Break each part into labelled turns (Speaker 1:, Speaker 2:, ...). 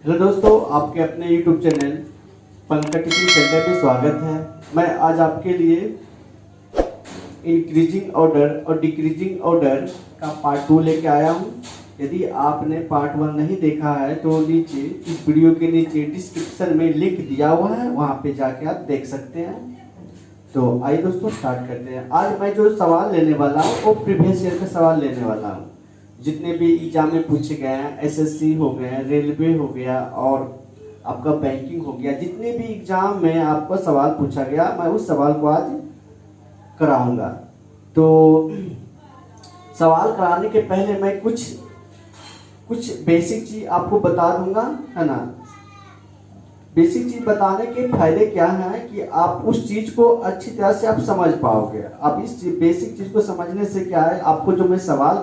Speaker 1: Hello दोस्तों, आपके अपने YouTube channel Pankaj teaching centre में स्वागत है। मैं आज आपके लिए इंक्रीजिंग ऑर्डर और डिक्रीजिंग ऑर्डर का पार्ट 2 लेके आया हूँ। यदि आपने पार्ट 1 नहीं देखा है तो नीचे इस वीडियो के नीचे डिस्क्रिप्शन में लिंक दिया हुआ है, वहाँ पे जाके आप देख सकते हैं। तो आइए दोस्तों स्टार्ट करते हैं। आज मैं जो सवाल लेने वाला हूँ वो प्रीवियस ईयर का सवाल लेने वाला हूँ। जितने भी एग्जाम में पूछे गए हैं, एसएससी हो गए, रेलवे हो गया और आपका बैंकिंग हो गया, जितने भी एग्जाम में आपका सवाल पूछा गया मैं उस सवाल को आज कराऊंगा। तो सवाल कराने के पहले मैं कुछ बेसिक चीज आपको बता दूंगा, है ना। बेसिक चीज बताने के फायदे क्या है कि आप उस चीज को अच्छी तरह से आप समझ पाओगे। अब इस बेसिक चीज को समझने से क्या है, आपको जो मैं सवाल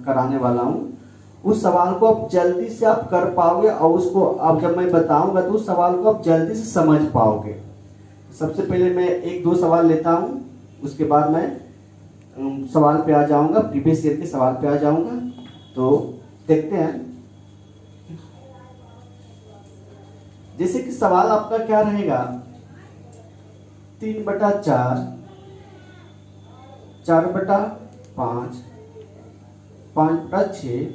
Speaker 1: कराने वाला हूँ उस सवाल को आप जल्दी से आप कर पाओगे और उसको अब जब मैं बताऊंगा तो उस सवाल को आप जल्दी से समझ पाओगे। सबसे पहले मैं एक दो सवाल लेता हूँ, उसके बाद मैं सवाल पे आ जाऊंगा, प्रीवियस ईयर के सवाल पे आ जाऊंगा। तो देखते हैं। जैसे कि सवाल आपका क्या रहेगा, 3/4, 4/5, 5/6,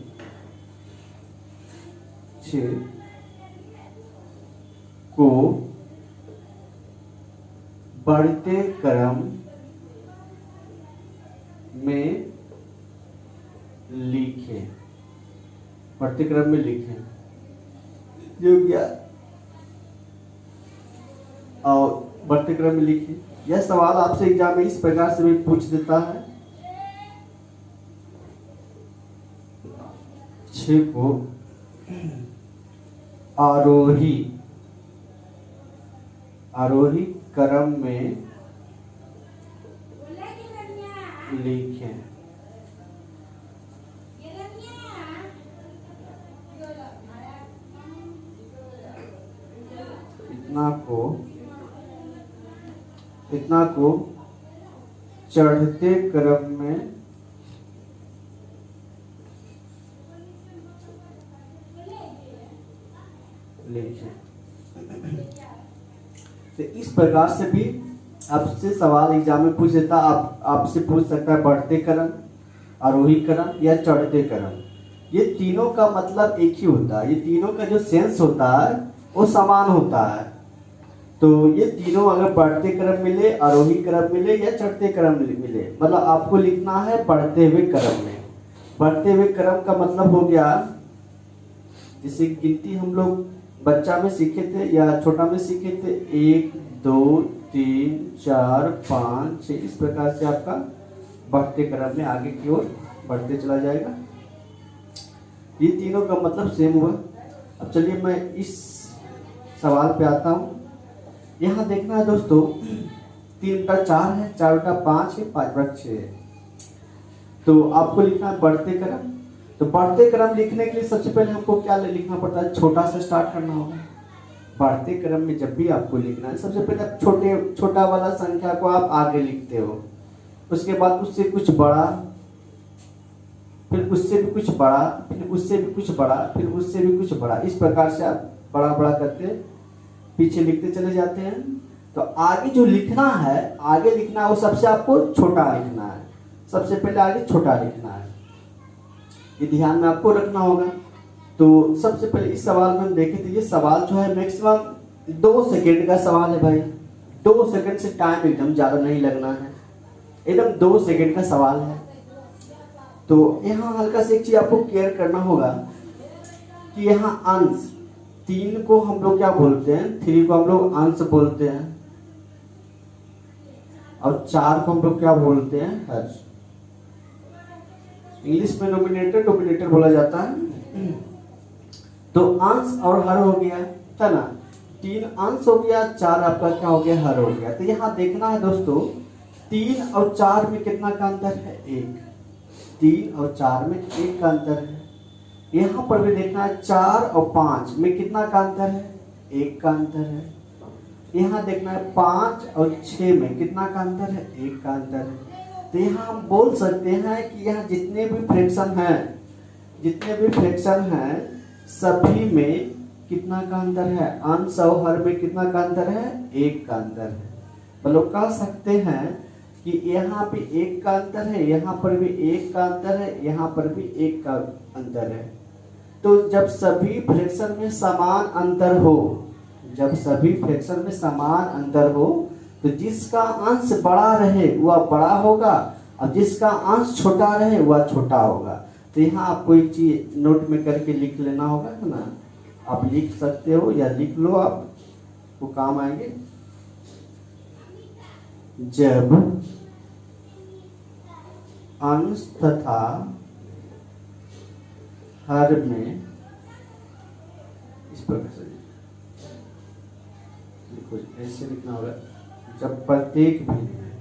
Speaker 1: 6 को बढ़ते क्रम में लिखें। बढ़ते क्रम में लिखें जो क्या और बढ़ते क्रम में लिखिए। यह सवाल आपसे एग्जाम में इस प्रकार से भी पूछ देता है। 6 को आरोही क्रम में लिखें। इतना को चढ़ते क्रम में लिखें। तो इस प्रकार से भी आपसे सवाल एग्जाम में पूछ देता। आपसे पूछ सकता है बढ़ते क्रम, आरोही क्रम या चढ़ते क्रम। ये तीनों का मतलब एक ही होता है। ये तीनों का जो सेंस होता है वो समान होता है। तो ये तीनों अगर बढ़ते क्रम मिले, आरोही क्रम मिले या चढ़ते क्रम मिले, मतलब आपको लिखना है बढ़ते हुए क्रम में। बढ़ते हुए क्रम का मतलब हो गया, जैसे गिनती हम लोग बच्चा में सीखे थे या छोटा में सीखे थे, 1 2 3 4 5 6, इस प्रकार से आपका बढ़ते क्रम में आगे की ओर बढ़ते चला जाएगा। ये तीनों का मतलब सेम हुआ। अब चलिए मैं इस सवाल पे आता हूँ। यहाँ देखना है दोस्तों, 3/4 है, 4/5 है, 5/6 है। तो आपको लिखना है बढ़ते क्रम। तो बढ़ते क्रम लिखने के लिए सबसे पहले हमको क्या लिखना पड़ता है, छोटा से स्टार्ट करना होगा। बढ़ते क्रम में जब भी आपको लिखना है, सबसे पहले छोटा वाला संख्या को आप आगे लिखते हो, उसके बाद उससे कुछ बड़ा, फिर उससे भी कुछ बड़ा, फिर उससे भी कुछ बड़ा, फिर उससे भी कुछ बड़ा। इस प्रकार से आप बड़ा बड़ा करते पीछे लिखते चले जाते हैं। तो आगे जो लिखना है, आगे लिखना है वो सबसे आपको छोटा लिखना है। सबसे पहले आगे छोटा लिखना है, ये ध्यान में आपको रखना होगा। तो सबसे पहले इस सवाल में हम देखें तो ये सवाल जो है मैक्सिमम 2 सेकेंड का सवाल है भाई। 2 सेकेंड से टाइम एकदम ज्यादा नहीं लगना है, एकदम 2 सेकेंड का सवाल है। तो यहाँ हल्का से एक चीज आपको केयर करना होगा कि यहाँ अंश 3 को हम लोग क्या बोलते हैं, 3 को हम लोग अंश बोलते हैं, और 4 को हम लोग क्या बोलते हैं, हर। इंग्लिश में डोमिनेटर बोला जाता है। तो अंश और हर हो गया था ना, 3 अंश हो गया, 4 आपका क्या हो गया, हर हो गया। तो यहाँ देखना है दोस्तों, 3 और 4 में कितना का अंतर है, 1। 3 और 4 में 1 का अंतर है। यहाँ पर भी देखना है 4 और 5 में कितना का अंतर है, 1 का अंतर है। यहाँ देखना है 5 और 6 में कितना का अंतर है, 1 का अंतर है। तो यहाँ हम बोल सकते हैं कि यहाँ जितने भी फ्रैक्शन हैं सभी में कितना का अंतर है, अंश और हर में कितना का अंतर है, 1 का अंतर है। मतलब कह सकते हैं कि यहाँ पे 1 का अंतर है, यहाँ पर भी 1 का अंतर है, यहाँ पर भी 1 का अंतर है। तो जब सभी फ्रैक्शन में समान अंतर हो, जब सभी फ्रैक्शन में समान अंतर हो, तो जिसका अंश बड़ा रहे वह बड़ा होगा और जिसका अंश छोटा रहे वह छोटा होगा। तो यहाँ आपको एक चीज नोट में करके लिख लेना होगा, है ना। आप लिख सकते हो या लिख लो, आपको काम आएंगे। जब अंश तथा हर में, इस प्रकार से ऐसे लिखना होगा, जब प्रत्येक भिन्न में,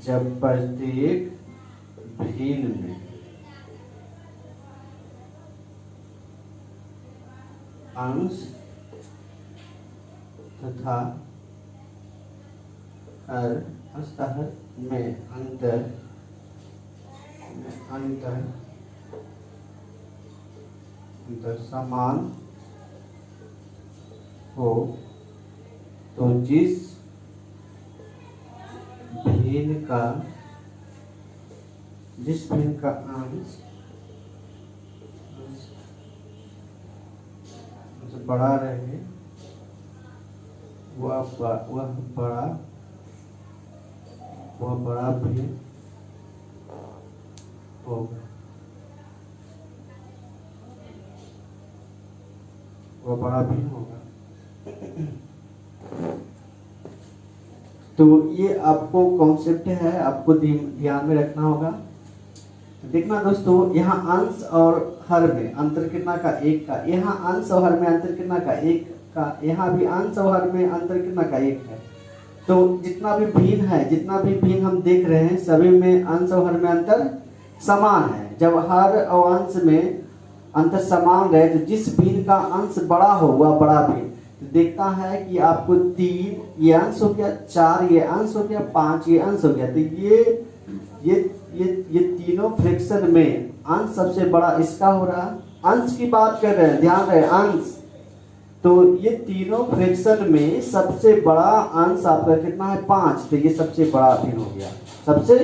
Speaker 1: जब प्रत्येक भिन्न में अंश तथा हर में अंतर समान हो, तो जिस भिन्न का अंश बड़ा रहे वह बड़ा भिन्न होगा, वह बड़ा भिन्न होगा। तो ये आपको कॉन्सेप्ट है, आपको ध्यान में रखना होगा। देखना दोस्तों, यहाँ अंश और हर में अंतर कितना का, 1 का। यहाँ अंश और हर में अंतर कितना का, 1 का। यहाँ भी अंश और हर में अंतर कितना का, 1 है। तो जितना भी भिन्न हम देख रहे हैं, सभी में अंश और हर में अंतर समान है। जब हर और अंश में अंतर समान रहे, तो जिस भिन्न का अंश बड़ा हो वह बड़ा भिन्न। तो देखता है कि आपको 3 ये अंश हो गया, 4 ये अंश हो गया, 5 ये अंश हो गया। तो ये तीनों फ्रैक्शन में अंश सबसे बड़ा इसका हो रहा। अंश की बात कर रहे हैं, ध्यान रहे, अंश। तो ये तीनों फ्रैक्शन में सबसे बड़ा अंश आपका कितना है, 5। तो ये सबसे बड़ा भिन्न हो गया, सबसे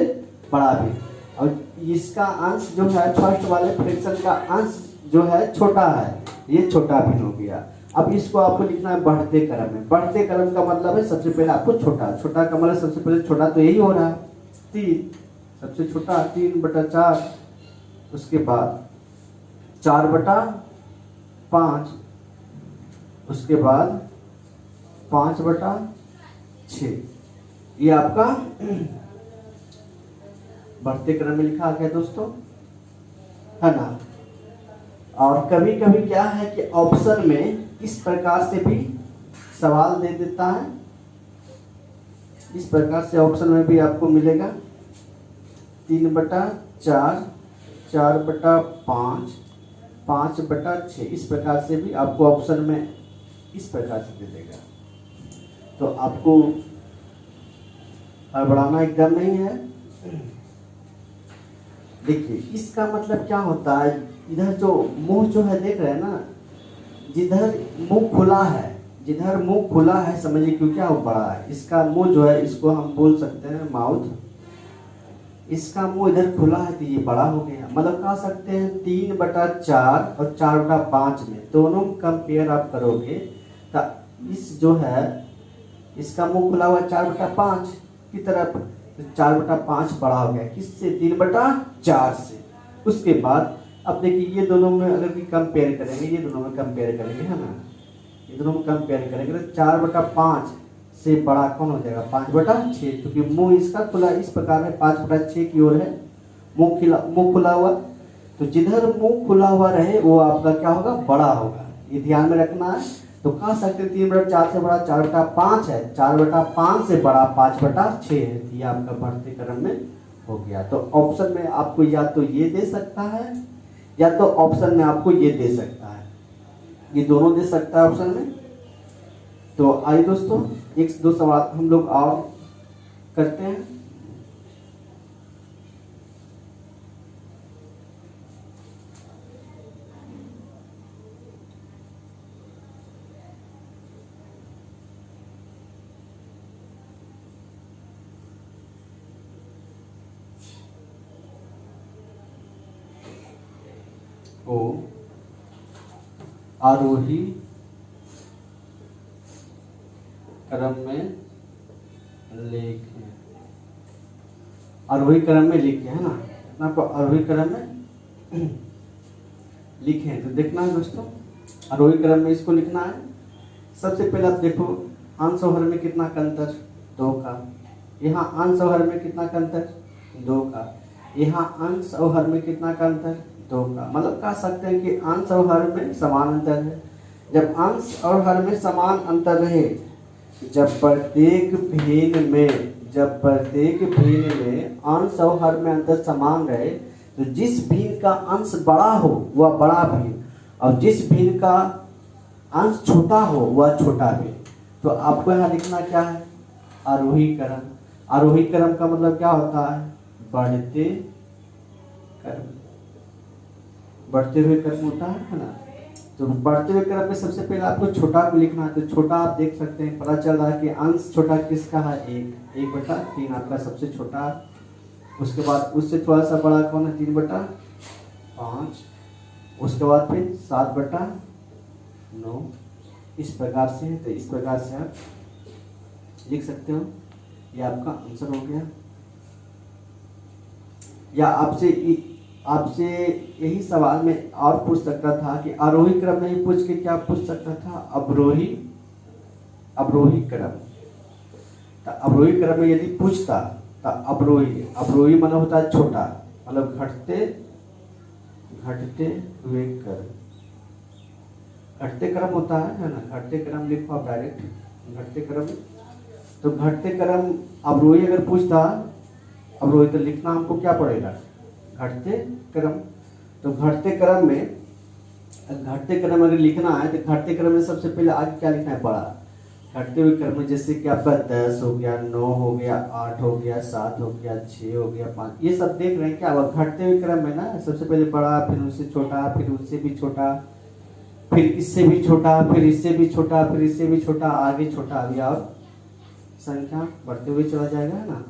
Speaker 1: बड़ा भिन्न। और इसका अंश जो है, फर्स्ट वाले फ्रैक्शन का अंश जो है छोटा है, ये छोटा भिन्न हो गया। अब इसको आपको लिखना है बढ़ते क्रम में। बढ़ते क्रम का मतलब है सबसे पहले आपको छोटा का मतलब सबसे पहले छोटा तो यही हो रहा है, 3 सबसे छोटा, 3/4। उसके बाद 4/5, उसके बाद 5/6। ये आपका बढ़ते क्रम में लिखा गया दोस्तों, है ना। और कभी कभी क्या है कि ऑप्शन में इस प्रकार से भी सवाल दे देता है, इस प्रकार से ऑप्शन में भी आपको मिलेगा 3/4, 4/5, 5/6। इस प्रकार से भी आपको ऑप्शन में इस प्रकार से दे देगा। तो आपको हड़बड़ाना एकदम नहीं है। देखिए इसका मतलब क्या होता है, इधर जो मुंह जो है देख रहे हैं ना, जिधर मुंह खुला है समझिए क्यों, क्या वो बड़ा है। इसका मुंह जो है, इसको हम बोल सकते हैं माउथ। इसका मुंह इधर खुला है तो ये बड़ा हो गया। मतलब कह सकते हैं 3/4 और 4/5 में दोनों कंपेयर आप करोगे तो इस जो है, इसका मुंह खुला हुआ 4/5 की तरफ, तो 4/5 बड़ा हो गया किससे, 3/4 से। उसके बाद अब देखिए ये दोनों में अगर भी कंपेयर करेंगे, ये दोनों में कंपेयर करेंगे, है ना, ये दोनों में कंपेयर करेंगे तो 4/5 से बड़ा कौन हो जाएगा, 5/6। क्योंकि मुंह इसका खुला इस प्रकार है, 5/6 की ओर है, मुंह खुला हुआ। तो जिधर मुंह खुला हुआ रहे वो आपका क्या होगा, बड़ा होगा। ये ध्यान में रखना है। तो कह सकते हैं 3/4 से बड़ा 4/5 है, 4/5 से बड़ा 5/6 है। ये आपका बढ़ते क्रम में हो गया। तो ऑप्शन में आपको या तो ये दे सकता है या तो ऑप्शन में आपको ये दे सकता है, ये दोनों दे सकता है ऑप्शन में। तो आइए दोस्तों 1-2 सवाल हम लोग और करते हैं। को आरोही क्रम में लिखें। आरोही क्रम में लिखे, है ना, आपको आरोही क्रम में लिखें। तो देखना है दोस्तों, आरोही क्रम में इसको लिखना है। सबसे पहले आप देखो अंश और हर में कितना का अंतर, 2 का। यहाँ अंश और हर में कितना का अंतर, 2 का। यहाँ अंश और हर में कितना का अंतर, 2 का। मतलब कह सकते हैं कि अंश और हर में समान अंतर है। जब अंश और हर में समान अंतर रहे, जब प्रत्येक भिन्न में अंश और हर में अंतर समान रहे, तो जिस भिन्न का अंश बड़ा हो वह बड़ा भिन्न, और जिस भिन्न का अंश छोटा हो वह छोटा भिन्न। तो आपको यहाँ लिखना क्या है, आरोही क्रम। आरोही क्रम का मतलब क्या होता है, बढ़ते क्रम, बढ़ते हुए क्रम होता है ना। तो बढ़ते हुए क्रम में सबसे पहले आपको छोटा को लिखना है। तो छोटा आप देख सकते हैं, पता चल रहा है कि अंश छोटा किसका है, 1/3 आपका सबसे छोटा। उसके बाद उससे थोड़ा सा बड़ा कौन है, 3/5। उसके बाद फिर 7/9। इस प्रकार से है। तो इस प्रकार से आप लिख सकते हो। ये आपका आंसर हो गया। या आपसे यही सवाल में और पूछ सकता था कि आरोही क्रम नहीं पूछ के क्या पूछ सकता था, अवरोही क्रम। तो अवरोही क्रम में यदि पूछता तो अवरोही मतलब होता है छोटा, मतलब घटते हुए क्रम, घटते क्रम होता है ना। घटते क्रम लिखो आप डायरेक्ट, घटते क्रम। तो घटते क्रम अवरोही अगर पूछता, अवरोही तो लिखना हमको क्या पड़ेगा, घटते क्रम। तो घटते क्रम अगर लिखना है तो घटते क्रम में सबसे पहले आगे क्या लिखना है, बड़ा। घटते हुए क्रम में जैसे कि आपका 10 हो गया, 9 हो गया, 8 हो गया, 7 हो गया, 6 हो गया, 5, ये सब देख रहे हैं क्या। घटते हुए क्रम में ना सबसे पहले बड़ा, फिर उससे छोटा, फिर उससे भी छोटा, फिर इससे भी छोटा, फिर इससे भी छोटा, फिर इससे भी छोटा, आगे छोटा आ गया और संख्या बढ़ते हुए चला जाएगा, है ना।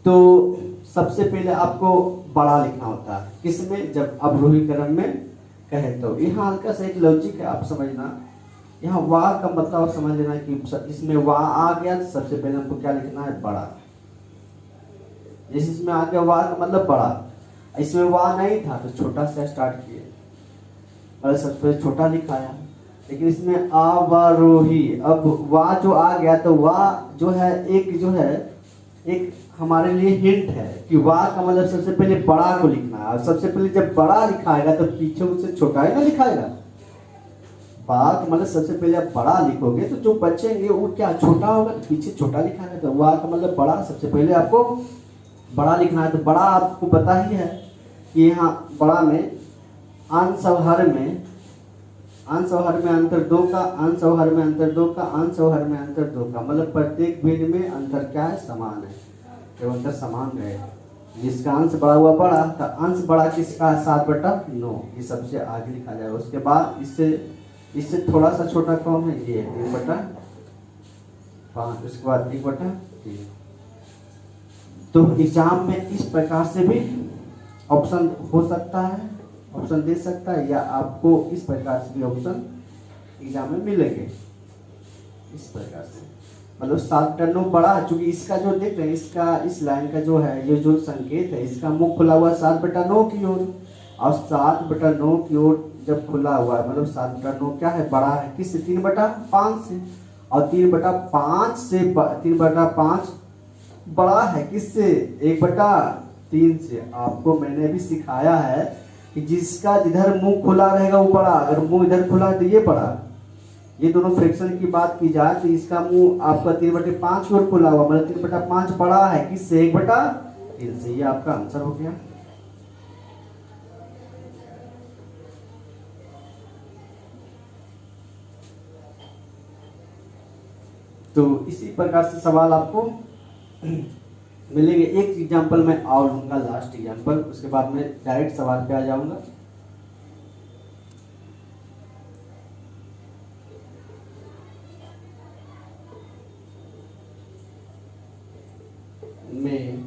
Speaker 1: तो सबसे पहले आपको बड़ा लिखना होता है किसमें, जब अवरोही क्रम में कहे। तो यहाँ हल्का सा एक लॉजिक है, आप समझना। यहाँ वाह का मतलब आप समझ लेना कि इसमें वाह आ गया तो सबसे पहले हमको क्या लिखना है, बड़ा। जैसे इसमें आ गया वाह का मतलब बड़ा, इसमें वाह नहीं था तो छोटा से स्टार्ट किए, पहले सबसे पहले छोटा लिखाया। लेकिन इसमें अवरोही, अब वाह जो आ गया तो वाह जो है एक हमारे लिए हिंट है कि वाह का मतलब सबसे पहले बड़ा को लिखना है। और सबसे पहले जब बड़ा लिखाएगा तो पीछे उससे छोटा ही ना लिखाएगा। वाह का मतलब सबसे पहले आप बड़ा लिखोगे तो जो बचेंगे वो क्या, छोटा होगा, तो पीछे छोटा लिखाएगा। तो वाह का मतलब बड़ा, सबसे पहले आपको बड़ा लिखना है। तो बड़ा आपको पता ही है कि यहाँ बड़ा में अंश और हर में अंतर 2 का, अंश और हर में अंतर 2 का, अंश और हर में अंतर 2 का, मतलब प्रत्येक भिन्न में अंतर क्या है, समान है। जब अंतर समान रहे, जिसका अंश बड़ा हुआ बड़ा, तो अंश बड़ा किसका, 7/9, ये सबसे आगे लिखा जाएगा। उसके बाद इससे थोड़ा सा छोटा कौन है, ये 1/5। उसके बाद 1/3। तो एग्जाम में इस प्रकार से भी ऑप्शन हो सकता है, ऑप्शन दे सकता है, या आपको इस प्रकार से भी ऑप्शन एग्जाम में मिलेंगे। इस प्रकार से मतलब 7/9 बड़ा, चूंकि इसका जो देख रहे हैं, इसका इस लाइन का जो है, ये जो संकेत है, इसका मुख खुला हुआ 7/9 की ओर, और 7/9 की ओर जब खुला हुआ है मतलब 7/9 क्या है, बड़ा है किससे, 3/5 से। और 3/5 बड़ा है किससे, 1/3 से। आपको मैंने भी सिखाया है कि जिसका जिधर मुंह खुला रहेगा वो बड़ा, अगर मुंह इधर खुला है तो ये बड़ा। ये दोनों फ्रैक्शन की बात की जाए तो इसका मुंह आपका 3/5 की ओर खुला हुआ, मतलब 3/5 बड़ा है किससे, 1/3 से। ये आपका आंसर हो गया। तो इसी प्रकार से सवाल आपको मिलेंगे। एक एग्जांपल मैं और लूंगा, लास्ट एग्जांपल, उसके बाद मैं डायरेक्ट सवाल पे आ जाऊंगा। मैं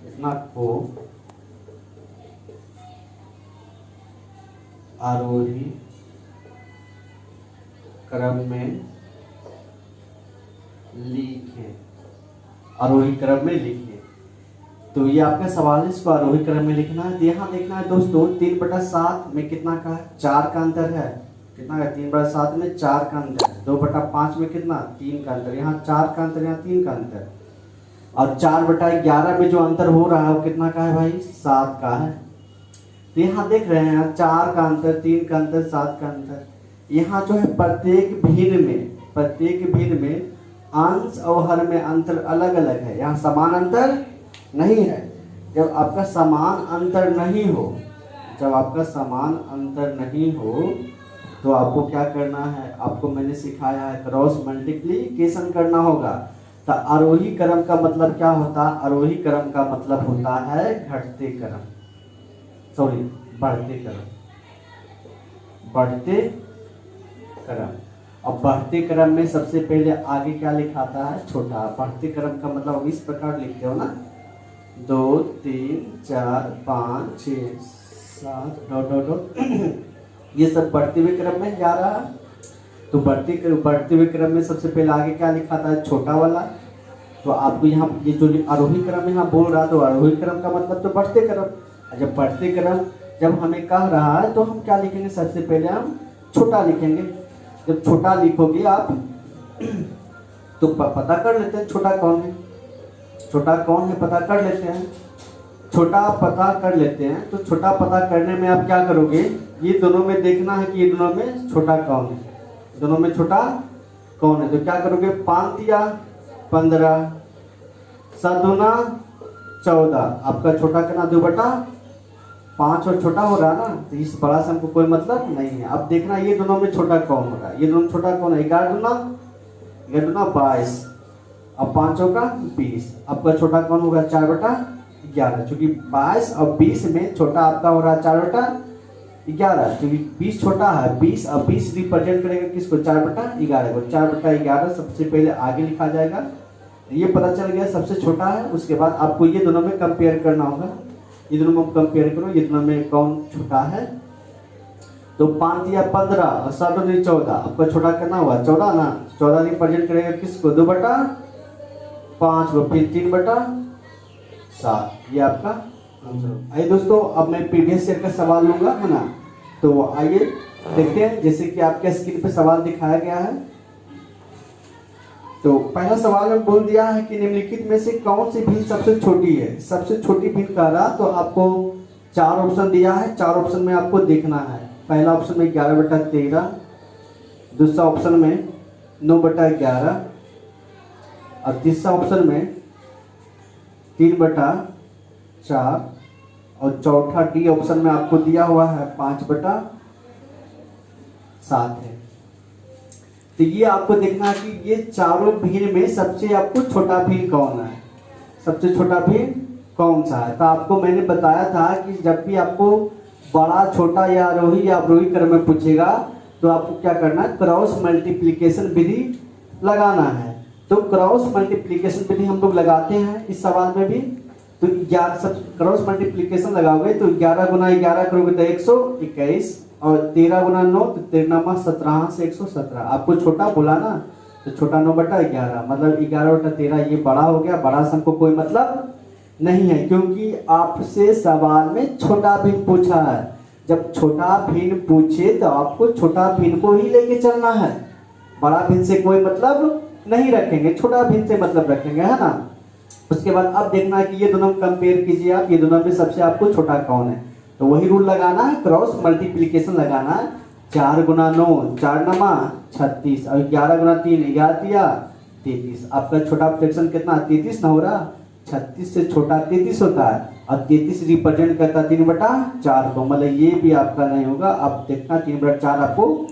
Speaker 1: इतना को आरोही क्रम में लिखे, आरोही क्रम में लिखिए। तो ये आपका सवाल है, इसको आरोही क्रम में लिखना है। यहाँ देखना है दोस्तों 3/7 में कितना का है, 4 का अंतर है। कितना है, 3/7 में 4 का अंतर है। 2/5 में कितना, 3 का अंतर। यहाँ 4 का अंतर, यहाँ 3 का अंतर। और 4/11 में जो अंतर हो रहा है वो कितना का है भाई, 7 का है। तो यहाँ देख रहे हैं 4 का अंतर, 3 का अंतर, 7 का अंतर। यहाँ जो है प्रत्येक भिन्न में अंश और हर में अंतर अलग अलग है। यहाँ समान अंतर नहीं है। जब आपका समान अंतर नहीं हो, तो आपको क्या करना है, आपको मैंने सिखाया है क्रॉस मल्टीप्लिकेशन करना होगा। तो आरोही क्रम का मतलब क्या होता है, आरोही क्रम का मतलब होता है बढ़ते क्रम। अब बढ़ते क्रम में सबसे पहले आगे क्या लिखाता है, छोटा। बढ़ते क्रम का मतलब इस प्रकार लिखते हो ना, 2 3 4 5 6 7 डॉट ये सब बढ़ते हुए क्रम में जा रहा है। तो बढ़ते हुए क्रम में सबसे पहले आगे क्या लिखाता है, छोटा वाला। तो आपको यहाँ ये जो आरोही क्रम यहाँ बोल रहा है, तो आरोही क्रम का मतलब तो बढ़ते क्रम। जब बढ़ते क्रम जब हमें कह रहा है तो हम क्या लिखेंगे, सबसे पहले हम छोटा लिखेंगे। जब छोटा लिखोगे आप तो पता कर लेते हैं छोटा कौन है, पता कर लेते हैं। छोटा पता कर लेते हैं। तो छोटा पता करने में आप क्या करोगे, ये दोनों में देखना है कि ये दोनों में छोटा कौन है, तो क्या करोगे, 5 या 15 7 14। आपका छोटा कितना, 2/5 और छोटा हो रहा ना, तो इस बड़ा से हमको कोई मतलब नहीं है। अब देखना ये दोनों में छोटा कौन हो रहा है, ये दोनों छोटा कौन है, 11 दूना 22 अब 5 का 20। आपका छोटा कौन होगा, 4/11। क्योंकि 22 और 20 में छोटा आपका हो रहा है 4/11। क्योंकि 20 छोटा है, 20 और 20 रिप्रेजेंट करेगा किसको, 4/11 को। 4/11 सबसे पहले आगे लिखा जाएगा। ये पता चल गया सबसे छोटा है। उसके बाद आपको ये दोनों में कंपेयर करना होगा। ये दोनों में कंपेयर करो, ये दोनों में कौन छोटा है। तो 5 या 15 और 7 और 14। आपका छोटा कितना हुआ, 14 ना। 14 रिप्रेजेंट करेगा किसको, 2/5 को। फिर 3/7। ये आपका आंसर। आइए दोस्तों, अब मैं प्रीवियस ईयर का सवाल लूंगा, है ना। तो आइए देखते हैं, जैसे कि आपके स्क्रीन पे सवाल दिखाया गया है। तो पहला सवाल में बोल दिया है कि निम्नलिखित में से कौन सी भिन्न सबसे छोटी है। सबसे छोटी भिन्न कह रहा, तो आपको 4 ऑप्शन दिया है। 4 ऑप्शन में आपको देखना है। पहला ऑप्शन में 11/13, दूसरा ऑप्शन में 9/11 और तीसरा ऑप्शन में 3/4 और चौथा डी ऑप्शन में आपको दिया हुआ है 5/7 है। तो ये आपको देखना है कि ये चारों भिन्न में सबसे आपको छोटा भिन्न कौन है, सबसे छोटा भिन्न कौन सा है। तो आपको मैंने बताया था कि जब भी आपको बड़ा छोटा या आरोही या अवरोही क्रम में पूछेगा तो आपको क्या करना है, क्रॉस मल्टीप्लिकेशन विधि लगाना है। तो क्रॉस मल्टीप्लिकेशन विधि हम लोग लगाते हैं इस सवाल में भी। तो 11 सब क्रॉस मल्टीप्लिकेशन लगाओगे तो 11 × 11 करोगे तो 121 और 13 × 9 तो 13 17 से 117। आपको छोटा बोला ना, तो छोटा 9/11 मतलब 11/13। ये बड़ा हो गया। बड़ा से हमको कोई मतलब नहीं है, क्योंकि आपसे सवाल में छोटा भिन्न पूछा है। जब छोटा भिन्न पूछे तो आपको छोटा भिन्न को ही लेके चलना है। बड़ा भिन्न से कोई मतलब नहीं रखेंगे, छोटा भिन्न से मतलब रखेंगे, है ना। उसके बाद अब देखना है कि ये दोनों कंपेयर कीजिए आप, ये दोनों में सबसे आपको छोटा कौन है। तो वही रूल लगाना है, क्रॉस मल्टीप्लिकेशन लगाना है। 4 × 9 4 9 36 और 11 × 3 11 33। आपका छोटा फ्रैक्शन कितना, 33 ना हो रहा। 36 से छोटा 33 होता है और 33 रिप्रेजेंट करता है 3/4 को। मतलब ये भी आपका नहीं होगा। अब देखना 3/4 आपको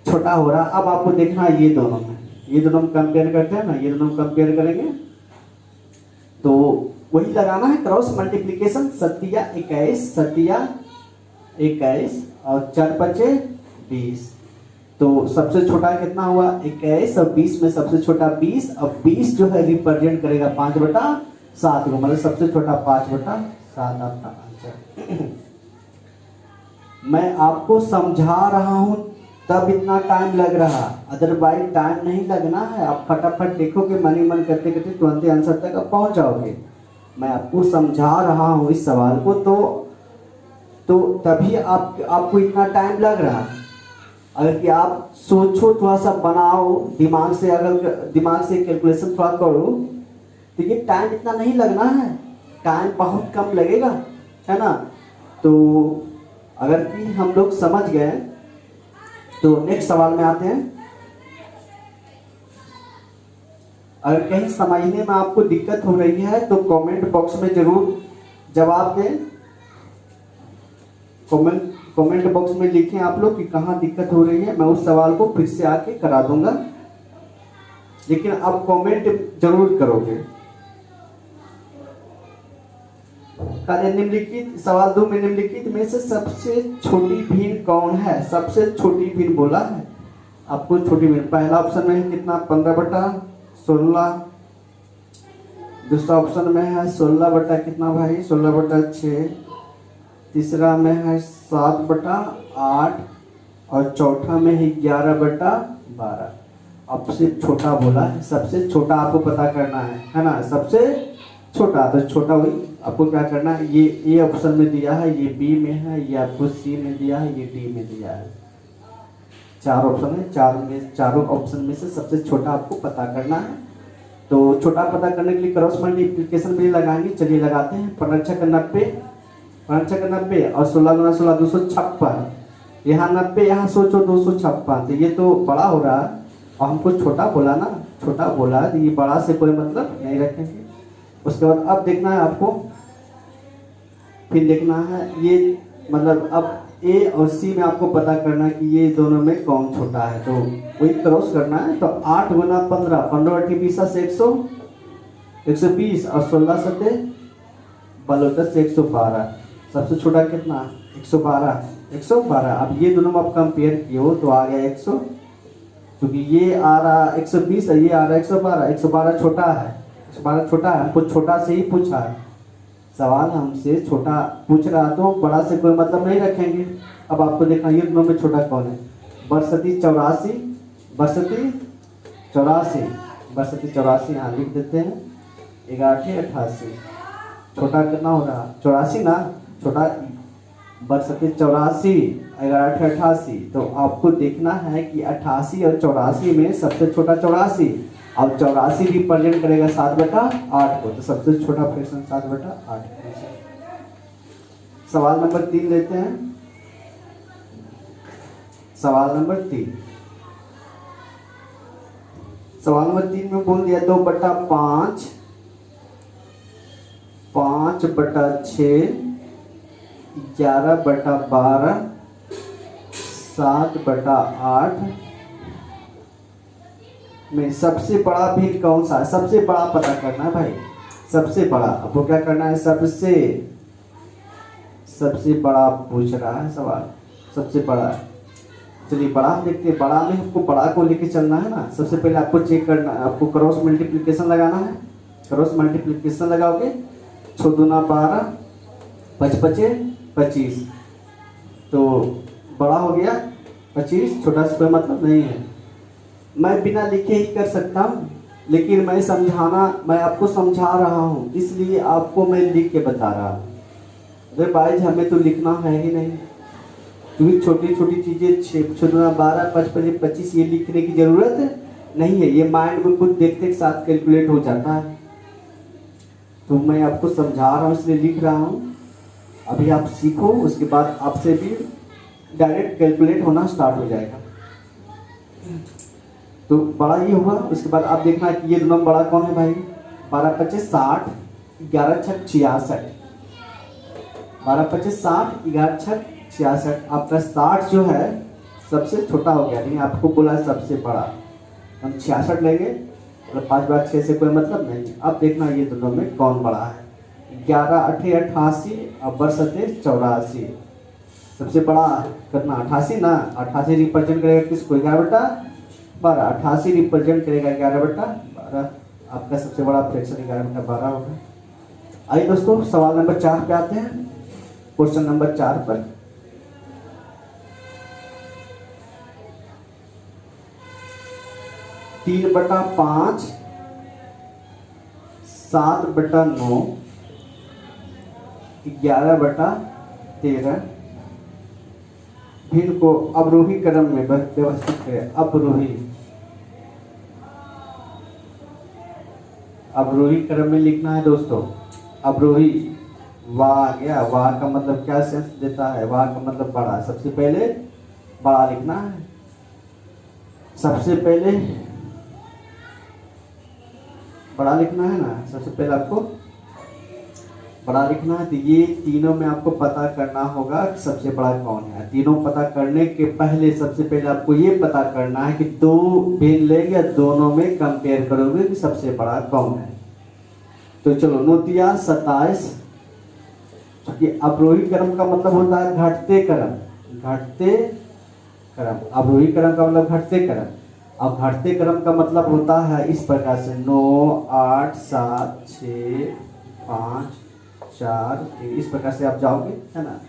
Speaker 1: छोटा हो रहा। अब आपको देखना है ये दोनों में, ये दोनों में कंपेयर करते हैं ना, ये दोनों कंपेयर करेंगे तो वही लगाना है क्रॉस मल्टीप्लिकेशन। 7 या 21 और 4 × 20। तो सबसे छोटा कितना हुआ, 21 और 20 में सबसे छोटा 20 और 20 जो है रिप्रेजेंट करेगा 5/7 को। मतलब सबसे छोटा 5/7 आपका आंसर। मैं आपको समझा रहा हूँ तब इतना टाइम लग रहा, अदरवाइज टाइम नहीं लगना है। आप फटाफट देखोगे, मन ही मन करते करते तुरंत आंसर तक आप पहुँच जाओगे। मैं आपको समझा रहा हूँ इस सवाल को, तो तभी आपको इतना टाइम लग रहा। अगर कि आप सोचो, थोड़ा सा बनाओ दिमाग से, अगर दिमाग से कैलकुलेशन थोड़ा करो तो ये टाइम इतना नहीं लगना है, टाइम बहुत कम लगेगा, है ना। तो अगर कि हम लोग समझ गए तो नेक्स्ट सवाल में आते हैं। अगर कहीं समझने में आपको दिक्कत हो रही है तो कमेंट बॉक्स में जरूर जवाब दें। कमेंट बॉक्स में लिखें आप लोग कि कहाँ दिक्कत हो रही है, मैं उस सवाल को फिर से आके करा दूंगा, लेकिन आप कमेंट जरूर करोगे। निम्नलिखित सवाल 2 में निम्नलिखित में से सबसे छोटी भीड़ कौन है? सबसे छोटी भीड़ बोला है आपको, छोटी भीड़। पहला ऑप्शन में है कितना, 15/16। दूसरा ऑप्शन में है 16 बटा कितना भाई, 16/6। तीसरा में है 7/8 और चौथा में है 11/12। अब से छोटा बोला है, सबसे छोटा आपको पता करना है ना, सबसे छोटा। तो छोटा वही आपको क्या करना है, ये ए ऑप्शन में दिया है, ये बी में है, ये आपको सी में दिया है, ये डी में दिया है। 4 ऑप्शन है, चारों ऑप्शन में से सबसे छोटा आपको पता करना है। तो छोटा पता करने के लिए क्रॉस मल्टीप्लिकेशन भी लगाएंगे, चलिए लगाते हैं। 15 का 90, 15 का 90 और 16 गुना 16 256। यहाँ 90, यहाँ सोचो 256, तो ये तो बड़ा हो रहा है और हमको छोटा बोला ना, छोटा बोला है, तो ये बड़ा से कोई मतलब नहीं रखेंगे। उसके बाद अब देखना है आपको, फिर देखना है ये मतलब अब ए और सी में आपको पता करना है कि ये दोनों में कौन छोटा है, तो वही क्रॉस करना है। तो 8 गुना 15, 15 20 से 120 और 16 सते 112। सबसे छोटा कितना, 112। अब ये दोनों में आप कंपेयर किए हो तो आ गया 100, क्योंकि ये आ रहा 120 है, ये आ रहा 112। 112 छोटा है, 112 छोटा है, हमको छोटा से ही पूछा है सवाल, हमसे छोटा पूछ रहा तो बड़ा से कोई मतलब नहीं रखेंगे। अब आपको देखना ये दोनों में छोटा कौन है, 62 84 यहाँ लिख देते हैं। 11 88, छोटा कितना हो रहा, 84 ना, छोटा 82 84 88। तो आपको देखना है कि 88 और 84 में सबसे छोटा 84, अब 84 रिप्रेजेंट करेगा 7/8 को, तो सबसे छोटा फ्रैक्शन 7/8। सवाल नंबर 3 लेते हैं। सवाल नंबर 3 में बोल दिया 2/5, 5/6, 11/12, 7/8 में सबसे बड़ा भीड़ कौन सा है? सबसे बड़ा पता करना है भाई, सबसे बड़ा। आपको क्या करना है, सबसे बड़ा पूछ रहा है सवाल, सबसे बड़ा। चलिए बड़ा देखते हैं, बड़ा में हमको बड़ा को लेके चलना है ना। सबसे पहले आपको चेक करना है, आपको क्रॉस मल्टीप्लिकेशन लगाना है। क्रॉस मल्टीप्लिकेशन लगाओगे 6 दूना 12, 5 5 25, तो बड़ा हो गया 25, छोटा सा कोई मतलब नहीं है। मैं बिना लिखे ही कर सकता हूँ, लेकिन मैं आपको समझा रहा हूँ, इसलिए आपको मैं लिख के बता रहा हूँ। अरे भाई हमें तो लिखना है ही नहीं, क्योंकि छोटी छोटी चीज़ें 6 दूना 12, 5 5 25 ये लिखने की ज़रूरत नहीं है, ये माइंड में खुद देखते के साथ कैलकुलेट हो जाता है। तो मैं आपको समझा रहा हूँ इसलिए लिख रहा हूँ। अभी आप सीखो, उसके बाद आपसे भी डायरेक्ट कैलकुलेट होना स्टार्ट हो जाएगा। तो बड़ा ये हुआ। उसके बाद आप देखना कि ये दोनों बड़ा कौन है भाई, 12 25 60, 11 6 66, 12 25 60, 11 6 66। आपका 60 जो है सबसे छोटा हो गया, लेकिन आपको बोला सबसे बड़ा, हम 66 लेंगे, मतलब 5/6 से कोई मतलब नहीं। अब देखना ये दोनों में कौन बड़ा है, 11 8 88 और 12 84। सबसे बड़ा कितना, 88 ना, 88 रिप्रेजेंट करेगा किसको, 11/12। 88 रिप्रेजेंट करेगा 11/12। आपका सबसे बड़ा फ्रैक्शन 11/12 होगा। आइए दोस्तों सवाल नंबर 4 पे आते हैं, क्वेश्चन नंबर 4 पर। 3/5, 7/9, 11/13। भिन्न को अवरोही क्रम में व्यवस्थित करें। अवरोही क्रम में लिखना है दोस्तों। अवरोही वा आ गया, वा का मतलब क्या सेंस देता है? वा का मतलब बड़ा। सबसे पहले बड़ा लिखना है, सबसे पहले बड़ा लिखना है ना। सबसे पहले आपको बड़ा लिखना है। तो ये तीनों में आपको पता करना होगा कि सबसे बड़ा कौन है। तीनों पता करने के पहले सबसे पहले आपको ये पता करना है कि दो भिन्न लेंगे, दोनों में कंपेयर करोगे कि सबसे बड़ा कौन है। तो चलो, नोतिया 27, क्योंकि अवरोही क्रम का मतलब होता है घटते क्रम। घटते क्रम, अवरोही क्रम का मतलब घटते क्रम। अब घटते क्रम का मतलब होता है इस प्रकार से 9, 8, 7, 6, 5, 4, 3, इस प्रकार से आप जाओगे, है ना।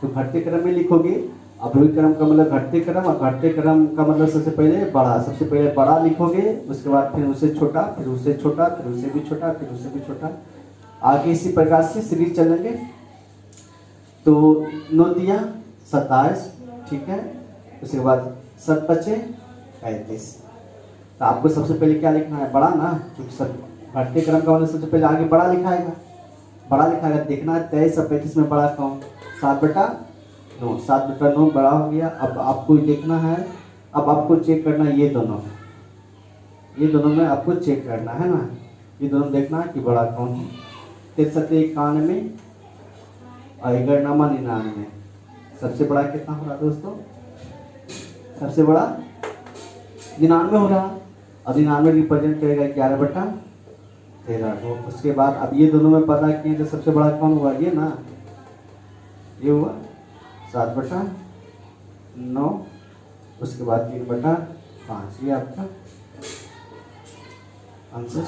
Speaker 1: तो घटते क्रम में लिखोगे। अवरोही क्रम का मतलब घटते क्रम, और घटते क्रम का मतलब सबसे पहले बड़ा। सबसे पहले बड़ा लिखोगे, उसके बाद फिर उससे छोटा, फिर उससे छोटा, फिर उससे भी छोटा, फिर उससे भी छोटा, आगे इसी प्रकार से सीरीज चलेंगे। तो नोतिया 27, ठीक है। उसके बाद 7 बचे 35। तो आपको सबसे पहले क्या लिखना है? बड़ा ना, क्योंकि घटते क्रम का मतलब सबसे पहले आगे बड़ा लिखाएगा। बड़ा लिखाएगा, देखना है 23 और 35 में बड़ा कौन? 7/9। 7/9 बड़ा हो गया। अब आपको देखना है, अब आपको चेक करना है ये दोनों में आपको चेक करना है ना। ये दोनों देखना है कि बड़ा कौन है। 63, 91 और 99। सबसे बड़ा कितना हो रहा दोस्तों? सबसे बड़ा 99 हो रहा। और 99 रिप्रेजेंट करेगा 11/13 को। उसके बाद अब ये दोनों में पता किए तो सबसे बड़ा कौन हुआ? ये ना, ये हुआ 7/9। उसके बाद 3/5। ये आपका आंसर।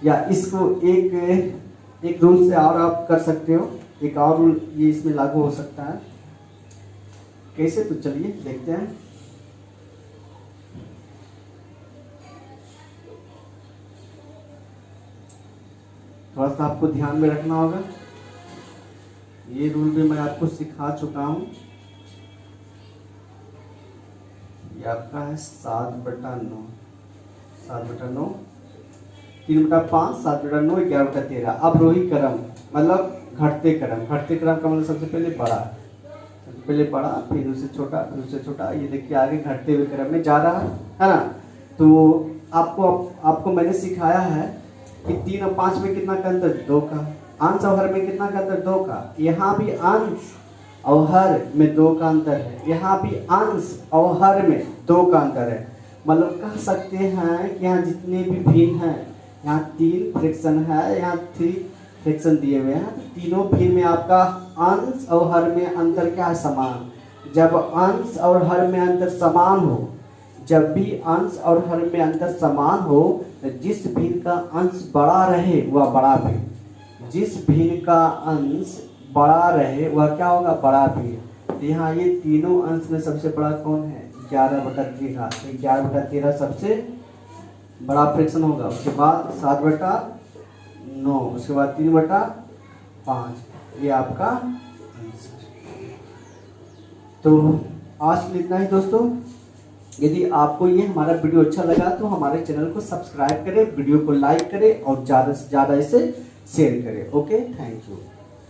Speaker 1: या इसको एक रूल से और आप कर सकते हो। एक और रूल ये इसमें लागू हो सकता है। कैसे? तो चलिए देखते हैं। थोड़ा सा आपको ध्यान में रखना होगा। ये रूल भी मैं आपको सिखा चुका हूं। ये आपका है 7/9, 3/5, 7/9, 11/13। अवरोही क्रम मतलब घटते क्रम। घटते क्रम का मतलब सबसे पहले बड़ा, फिर उससे छोटा, फिर उससे छोटा। ये देखिए आगे घटते हुए क्रम में जा रहा है ना। तो आपको मैंने सिखाया है कि 3 और 5 में कितना का अंतर? 2 का। अंश और हर में कितना का अंतर? 2 का। यहाँ भी अंश और हर में 2 का अंतर है। यहाँ भी अंश और हर में 2 का अंतर है। मतलब कह सकते हैं कि यहाँ जितने भी भिन्न हैं, यहाँ 3 फ्रैक्शन है, यहाँ 3 फ्रैक्शन दिए हुए हैं। तीनों भिन्न में आपका अंश और हर में अंतर क्या है? समान। जब अंश और हर में अंतर समान हो, जब भी अंश और हर में अंतर समान हो, तो जिस भिन्न का अंश बड़ा रहे वह बड़ा भिन्न। जिस भिन्न का अंश बड़ा रहे वह क्या होगा? बड़ा भिन्न। तो यहाँ ये तीनों अंश में सबसे बड़ा कौन है? 11/13। 11/13 सबसे बड़ा फ्रैक्शन होगा। उसके बाद 7/9, उसके बाद 3/5। ये आपका आंसर। तो आज के लिए इतना ही दोस्तों। यदि आपको ये हमारा वीडियो अच्छा लगा तो हमारे चैनल को सब्सक्राइब करें, वीडियो को लाइक करें और ज़्यादा से ज़्यादा इसे शेयर करें। Okay, thank you.